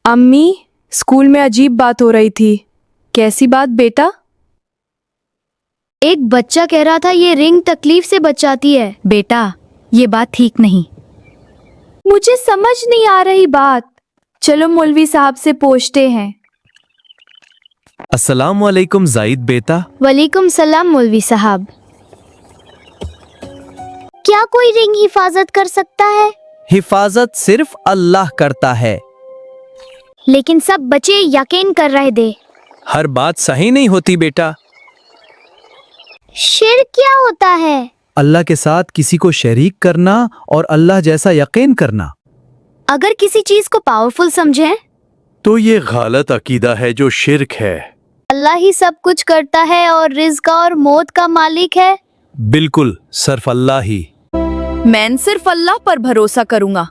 अम्मी, स्कूल में अजीब बात हो रही थी। कैसी बात बेटा? एक बच्चा कह रहा था ये रिंग तकलीफ से बचाती है। बेटा, ये बात ठीक नहीं। मुझे समझ नहीं आ रही बात। चलो मौलवी साहब से पूछते हैं। अस्सलाम वालेकुम जाहिद बेटा। वालेकुम सलाम मौलवी साहब। क्या कोई रिंग हिफाजत कर सकता है? हिफाजत सिर्फ अल्लाह करता है। लेकिन सब बच्चे यकीन कर रहे थे। हर बात सही नहीं होती बेटा। शिर्क क्या होता है? अल्लाह के साथ किसी को शरीक करना और अल्लाह जैसा यकीन करना। अगर किसी चीज को पावरफुल समझें तो ये गलत अकीदा है जो शिर्क है। अल्लाह ही सब कुछ करता है और रिज़्क और मौत का मालिक है। बिल्कुल, सिर्फ अल्लाह ही। मैं सिर्फ अल्लाह पर भरोसा करूंगा।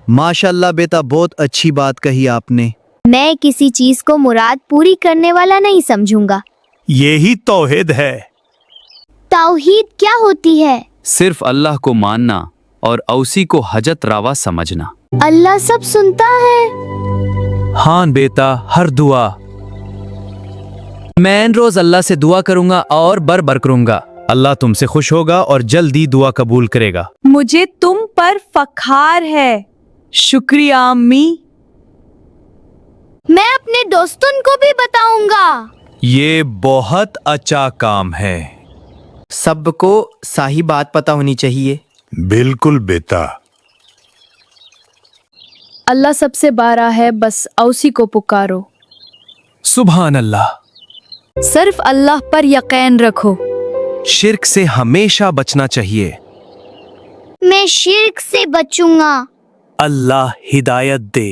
माशाल्लाह बेटा, बहुत अच्छी बात कही आपने। मैं किसी चीज को मुराद पूरी करने वाला नहीं समझूंगा। यही तौहीद है। तौहीद क्या होती है? सिर्फ अल्लाह को मानना और औसी को हजत रावा समझना। अल्लाह सब सुनता है। हाँ बेटा, हर दुआ। मैं रोज अल्लाह से दुआ करूंगा और बर करूंगा। अल्लाह तुमसे खुश होगा और जल्दी दुआ कबूल करेगा। मुझे तुम पर फखार है। शुक्रिया अम्मी। मैं अपने दोस्तों को भी बताऊंगा। ये बहुत अच्छा काम है। सबको सही बात पता होनी चाहिए। बिल्कुल बेटा। अल्लाह सबसे बारा है, बस उसी को पुकारो। सुभान अल्लाह। सिर्फ अल्लाह पर यकीन रखो। शिर्क से हमेशा बचना चाहिए। मैं शिर्क से बचूंगा। अल्लाह हिदायत दे।